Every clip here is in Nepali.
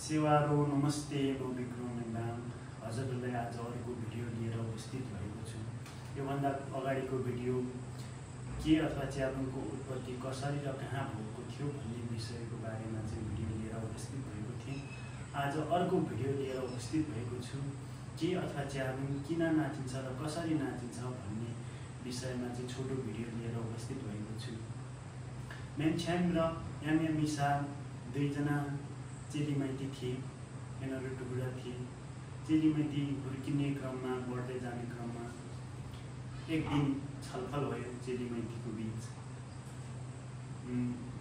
सेवारो नमस्ते बिग्रुमेन्दाम हजुरलाई आज अर्को भिडियो लिएर उपस्थित भएको छु। योभन्दा अगाडिको भिडियो के अथवा च्याब्रुङको उत्पत्ति कसरी र कहाँ भएको थियो भन्ने विषयको बारेमा चाहिँ भिडियो लिएर उपस्थित भएको थिएँ। आज अर्को भिडियो लिएर उपस्थित भएको छु। के अथवा च्याब्रुङ किन नाचिन्छ र कसरी नाचिन्छ भन्ने विषयमा चाहिँ छोटो भिडियो लिएर उपस्थित भएको छु। मेमछ्याङ र यामयामिसा दुईजना चेलीमाइती थिए। यिनीहरू टुक्रा थिए। चेलीमाइती हुर्किने क्रममा बढ्दै जाने क्रममा एक दिन छलफल भयो चेलीमाइतीको बीच।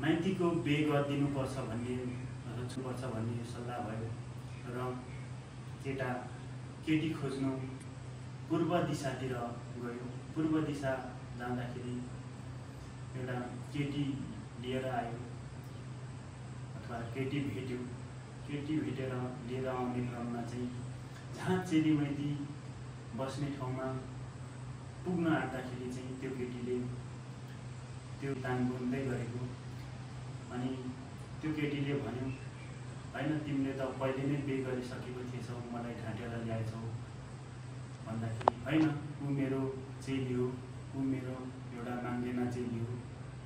माइतीको बिहे गरिदिनुपर्छ भन्ने सल्लाह भयो र केटी खोज्नु पूर्व दिशातिर गयो। पूर्व दिशा जाँदाखेरि एउटा केटी लिएर आयो अथवा केटी भेट्यो। केटी भेटेर लिएर आउने क्रममा चाहिँ जहाँ चेलीमाइती बस्ने ठाउँमा पुग्न आँट्दाखेरि चाहिँ त्यो केटीले त्यो तान बुन्दै गरेको। अनि त्यो केटीले भन्यो, होइन तिमीले त पहिले नै बिहे गरिसकेको थिएछौ, मलाई ढाँटेर ल्याएछौ भन्दाखेरि होइन ऊ मेरो चेली हो, ऊ मेरो एउटा माङ्गेना चेली हो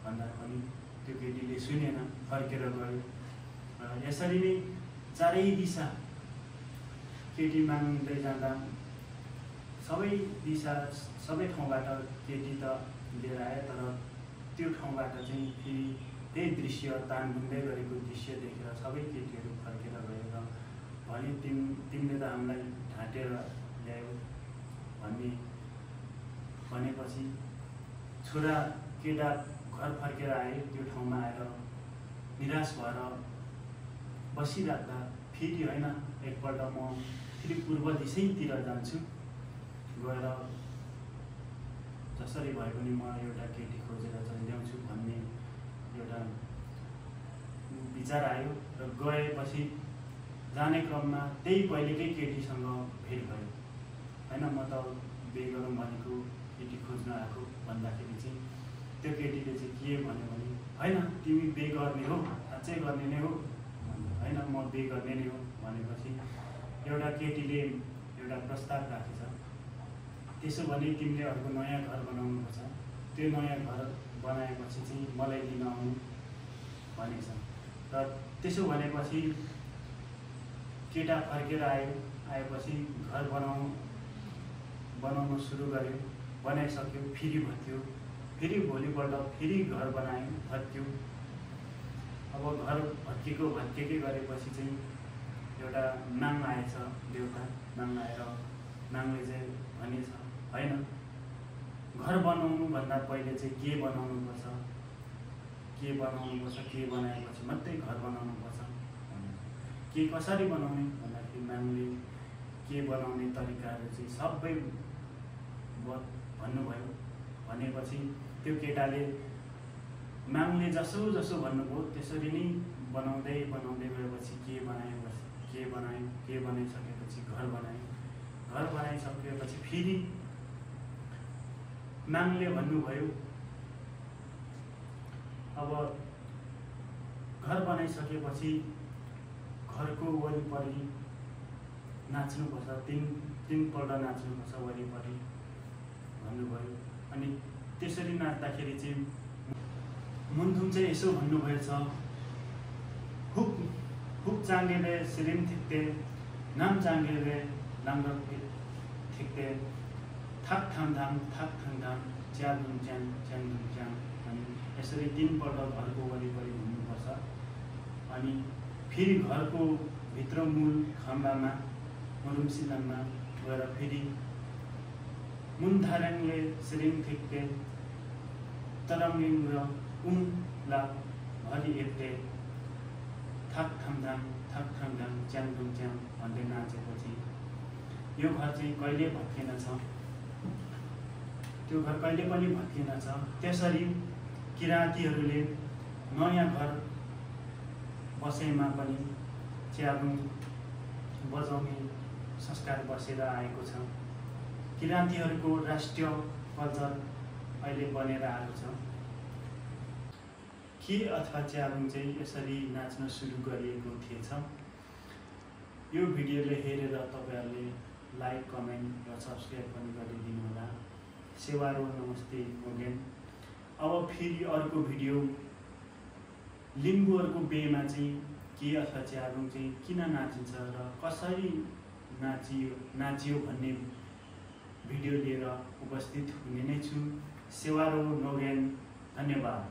भन्दा पनि त्यो केटीले सुनेन, फर्केर गयो। यसरी नै चारै दिशा केटी माग्दै जाँदा सबै ठाउँबाट केटी त लिएर आए, तर त्यो ठाउँबाट चाहिँ फेरि त्यही दृश्य तान बुन्दै गरेको दृश्य देखेर सबै केटीहरू फर्केर गएर भने तिमीले त हामीलाई ढाँटेर ल्यायो भनेपछि छोरा केटा घर फर्केर आए। त्यो ठाउँमा आएर निराश भएर बसिराख्दा फेरि होइन एकपल्ट म फेरि पूर्व दिशैतिर जान्छु, गएर जसरी भए पनि म एउटा केटी खोजेर चाहिँ ल्याउँछु भन्ने एउटा विचार आयो। र गएपछि जाने क्रममा त्यही पहिलेकै केटीसँग भेट भयो। होइन म त बिहे गरौँ भनेको, केटी खोज्न आएको भन्दाखेरि चाहिँ त्यो केटीले चाहिँ के भन्यो भने होइन तिमी बिहे गर्ने हो, साँच्चै गर्ने नै हो, होइन म बिहे गर्ने नै हो भनेपछि एउटा केटीले एउटा प्रस्ताव राखेछ। त्यसो भने तिमीले अर्को नयाँ घर बनाउनुपर्छ, त्यो नयाँ घर बनाएपछि चाहिँ मलाई लिन आउनु भनेछ। र त्यसो भनेपछि केटा फर्केर आएपछि घर बनाउनु सुरु गर्यो। बनाइसक्यो, फेरि भत्क्यो, फेरि भोलिपल्ट फेरि घर बनायो, भत्क्यो। अब घर भत्केकै गरेपछि चाहिँ एउटा नाङ आएछ, देउता नाङ आएर नाङले चाहिँ भनेछ होइन घर बनाउनुभन्दा पहिले चाहिँ के बनाउनुपर्छ, के बनाएपछि मात्रै घर बनाउनुपर्छ। के कसरी बनाउने भन्दाखेरि नाङले के बनाउने तरिकाहरू चाहिँ सबै भन्नुभयो। भनेपछि त्यो केटाले नाङले जसो भन्नुभयो त्यसरी नै बनाउँदै गएपछि के बनाइसकेपछि घर बनाइसकेपछि फेरि नाङले भन्नुभयो अब घर बनाइसकेपछि घरको वरिपरि नाच्नुपर्छ, तीनपल्ट नाच्नुपर्छ वरिपरि भन्नुभयो। अनि त्यसरी नाच्दाखेरि चाहिँ मुन्थुम चाहिँ यसो भन्नुभएछ, हुप चाङ्गेले सिरिम थिक्ते, नाम चाङ्गेले लाङ्ग थिक्ते, थाक थाम धाम च्याब्रुङ च्याङ च्याङधुङ च्याङ। अनि यसरी तीनपल्ट घरको वरिपरि घुम्नुपर्छ। अनि फेरि घरको भित्र मूल खम्बामा मुरुमसिलनमा गएर फेरि मुन्थार्याङले सिरिङ थिक्ते, तरङ्गिङ र उनला भरि एप्टे, थाक थाम धाम च्याङधुङ च्याङ भन्दै नाचेपछि यो घर चाहिँ कहिले भत्किनेछ, त्यो घर कहिले पनि भत्किनेछ। त्यसरी किराँतीहरूले नयाँ घर बसेमा पनि च्याब्रुङ बजाउने संस्कार बसेर आएको छ। किराँतीहरूको राष्ट्रिय कल्चर अहिले बनेर आएको छ। के अथवा च्याब्रुङ चाहिँ यसरी नाच्न सुरु गरिएको थिएछ। यो भिडियोले हेरेर तपाईहरुले लाइक कमेन्ट र सब्स्क्राइब पनि गरिदिनु होला। सेवारो नमस्ते मोगेन। अब फेरि अर्को भिडियो लिम्बूहरुको बेमा चाहिँ के अथवा च्याब्रुङ चाहिँ किन नाचिन्छ र कसरी नाचियो भन्ने भिडियो लिएर उपस्थित हुने नै छु। सेवारो नोगेन। धन्यवाद।